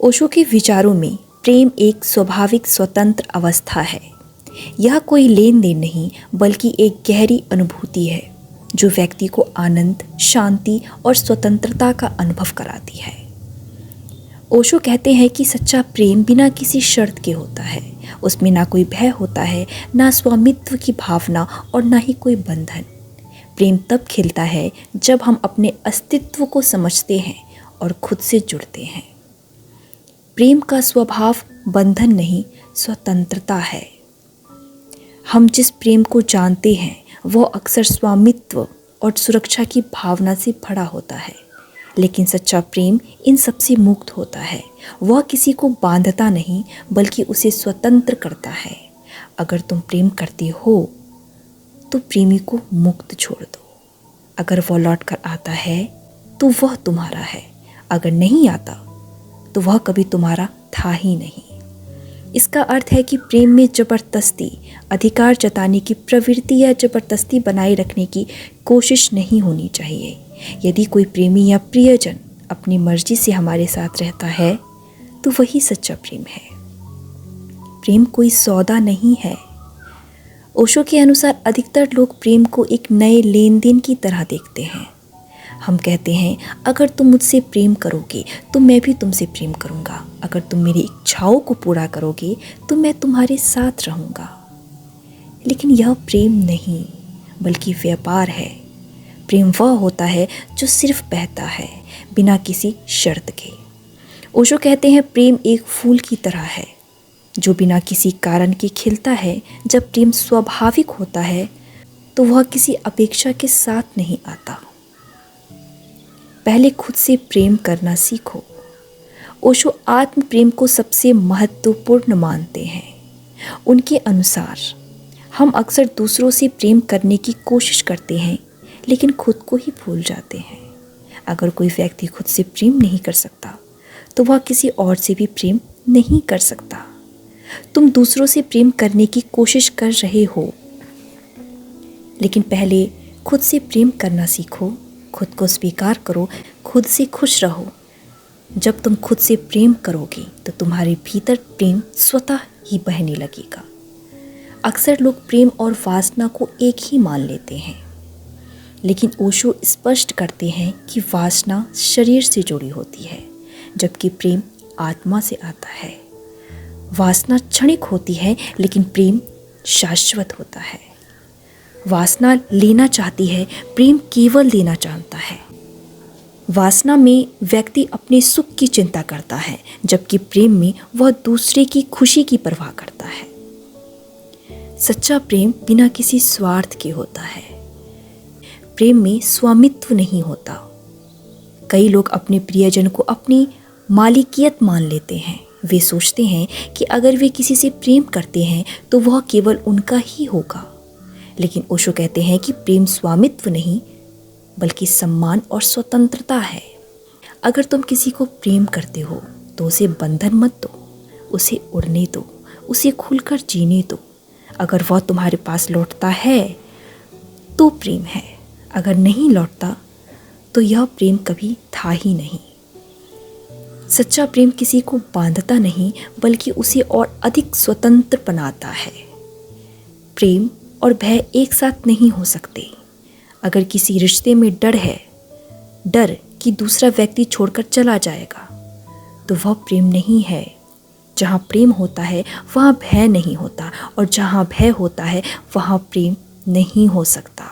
ओशो के विचारों में प्रेम एक स्वाभाविक स्वतंत्र अवस्था है। यह कोई लेन देन नहीं बल्कि एक गहरी अनुभूति है जो व्यक्ति को आनंद, शांति और स्वतंत्रता का अनुभव कराती है। ओशो कहते हैं कि सच्चा प्रेम बिना किसी शर्त के होता है। उसमें ना कोई भय होता है, ना स्वामित्व की भावना और ना ही कोई बंधन। प्रेम तब खिलता है जब हम अपने अस्तित्व को समझते हैं और खुद से जुड़ते हैं। प्रेम का स्वभाव बंधन नहीं, स्वतंत्रता है। हम जिस प्रेम को जानते हैं वह अक्सर स्वामित्व और सुरक्षा की भावना से भरा होता है, लेकिन सच्चा प्रेम इन सबसे मुक्त होता है। वह किसी को बांधता नहीं बल्कि उसे स्वतंत्र करता है। अगर तुम प्रेम करते हो तो प्रेमी को मुक्त छोड़ दो। अगर वह लौट कर आता है तो वह तुम्हारा है, अगर नहीं आता तो वह कभी तुम्हारा था ही नहीं। इसका अर्थ है कि प्रेम में जबरदस्ती, अधिकार जताने की प्रवृत्ति या जबरदस्ती बनाए रखने की कोशिश नहीं होनी चाहिए। यदि कोई प्रेमी या प्रियजन अपनी मर्जी से हमारे साथ रहता है तो वही सच्चा प्रेम है। प्रेम कोई सौदा नहीं है। ओशो के अनुसार अधिकतर लोग प्रेम को एक नए लेन देन की तरह देखते हैं। हम कहते हैं, अगर तुम मुझसे प्रेम करोगे तो मैं भी तुमसे प्रेम करूँगा। अगर तुम मेरी इच्छाओं को पूरा करोगे तो मैं तुम्हारे साथ रहूँगा। लेकिन यह प्रेम नहीं बल्कि व्यापार है। प्रेम वह होता है जो सिर्फ बहता है, बिना किसी शर्त के। ओशो कहते हैं, प्रेम एक फूल की तरह है जो बिना किसी कारण के खिलता है। जब प्रेम स्वाभाविक होता है तो वह किसी अपेक्षा के साथ नहीं आता। पहले खुद से प्रेम करना सीखो। ओशो आत्म प्रेम को सबसे महत्वपूर्ण मानते हैं। उनके अनुसार हम अक्सर दूसरों से प्रेम करने की कोशिश करते हैं लेकिन खुद को ही भूल जाते हैं। अगर कोई व्यक्ति खुद से प्रेम नहीं कर सकता तो वह किसी और से भी प्रेम नहीं कर सकता। तुम दूसरों से प्रेम करने की कोशिश कर रहे हो, लेकिन पहले खुद से प्रेम करना सीखो। खुद को स्वीकार करो, खुद से खुश रहो। जब तुम खुद से प्रेम करोगे तो तुम्हारे भीतर प्रेम स्वतः ही बहने लगेगा। अक्सर लोग प्रेम और वासना को एक ही मान लेते हैं, लेकिन ओशो स्पष्ट करते हैं कि वासना शरीर से जुड़ी होती है जबकि प्रेम आत्मा से आता है। वासना क्षणिक होती है लेकिन प्रेम शाश्वत होता है। वासना लेना चाहती है, प्रेम केवल देना जानता है। वासना में व्यक्ति अपने सुख की चिंता करता है जबकि प्रेम में वह दूसरे की खुशी की परवाह करता है। सच्चा प्रेम बिना किसी स्वार्थ के होता है। प्रेम में स्वामित्व नहीं होता। कई लोग अपने प्रियजन को अपनी मालिकियत मान लेते हैं। वे सोचते हैं कि अगर वे किसी से प्रेम करते हैं तो वह केवल उनका ही होगा। लेकिन ओशो कहते हैं कि प्रेम स्वामित्व नहीं बल्कि सम्मान और स्वतंत्रता है। अगर तुम किसी को प्रेम करते हो तो उसे बंधन मत दो, उसे उड़ने दो, उसे खुलकर जीने दो। अगर वह तुम्हारे पास लौटता है तो प्रेम है, अगर नहीं लौटता तो यह प्रेम कभी था ही नहीं। सच्चा प्रेम किसी को बांधता नहीं बल्कि उसे और अधिक स्वतंत्र बनाता है। प्रेम और भय एक साथ नहीं हो सकते। अगर किसी रिश्ते में डर है, डर कि दूसरा व्यक्ति छोड़कर चला जाएगा, तो वह प्रेम नहीं है। जहाँ प्रेम होता है वहाँ भय नहीं होता, और जहाँ भय होता है वहाँ प्रेम नहीं हो सकता।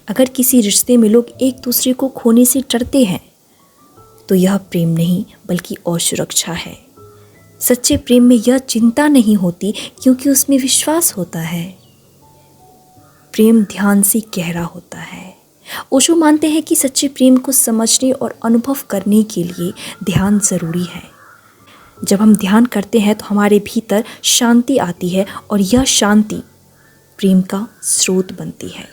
अगर किसी रिश्ते में लोग एक दूसरे को खोने से डरते हैं तो यह प्रेम नहीं बल्कि असुरक्षा है। सच्चे प्रेम में यह चिंता नहीं होती क्योंकि उसमें विश्वास होता है। प्रेम ध्यान से गहरा होता है। ओशो मानते हैं कि सच्चे प्रेम को समझने और अनुभव करने के लिए ध्यान ज़रूरी है। जब हम ध्यान करते हैं तो हमारे भीतर शांति आती है और यह शांति प्रेम का स्रोत बनती है।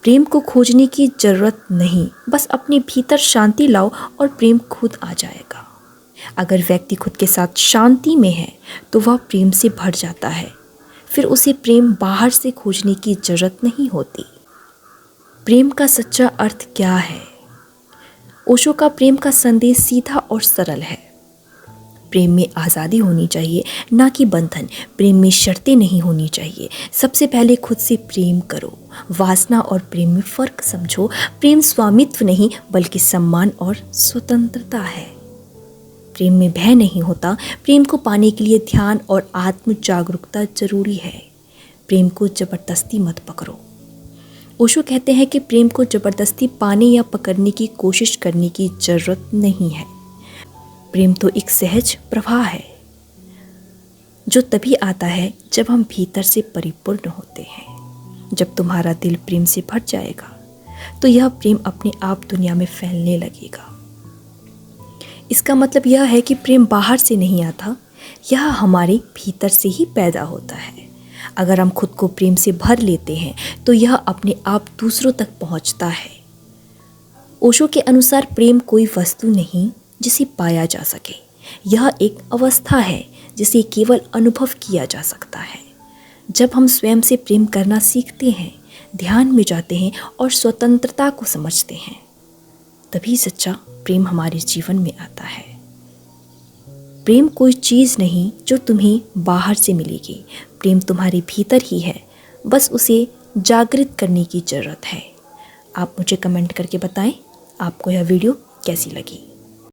प्रेम को खोजने की ज़रूरत नहीं, बस अपने भीतर शांति लाओ और प्रेम खुद आ जाएगा। अगर व्यक्ति खुद के साथ शांति में है तो वह प्रेम से भर जाता है। फिर उसे प्रेम बाहर से खोजने की ज़रूरत नहीं होती। प्रेम का सच्चा अर्थ क्या है? ओशो का प्रेम का संदेश सीधा और सरल है। प्रेम में आज़ादी होनी चाहिए, ना कि बंधन। प्रेम में शर्तें नहीं होनी चाहिए। सबसे पहले खुद से प्रेम करो। वासना और प्रेम में फ़र्क समझो। प्रेम स्वामित्व नहीं बल्कि सम्मान और स्वतंत्रता है। प्रेम में भय नहीं होता। प्रेम को पाने के लिए ध्यान और आत्म जागरूकता जरूरी है। प्रेम को ज़बरदस्ती मत पकड़ो। ओशो कहते हैं कि प्रेम को ज़बरदस्ती पाने या पकड़ने की कोशिश करने की ज़रूरत नहीं है। प्रेम तो एक सहज प्रवाह है जो तभी आता है जब हम भीतर से परिपूर्ण होते हैं। जब तुम्हारा दिल प्रेम से भर जाएगा तो यह प्रेम अपने आप दुनिया में फैलने लगेगा। इसका मतलब यह है कि प्रेम बाहर से नहीं आता, यह हमारे भीतर से ही पैदा होता है। अगर हम खुद को प्रेम से भर लेते हैं तो यह अपने आप दूसरों तक पहुंचता है। ओशो के अनुसार प्रेम कोई वस्तु नहीं जिसे पाया जा सके, यह एक अवस्था है जिसे केवल अनुभव किया जा सकता है। जब हम स्वयं से प्रेम करना सीखते हैं, ध्यान में जाते हैं और स्वतंत्रता को समझते हैं, तभी सच्चा प्रेम हमारे जीवन में आता है। प्रेम कोई चीज़ नहीं जो तुम्हें बाहर से मिलेगी। प्रेम तुम्हारे भीतर ही है, बस उसे जागृत करने की ज़रूरत है। आप मुझे कमेंट करके बताएं आपको यह वीडियो कैसी लगी।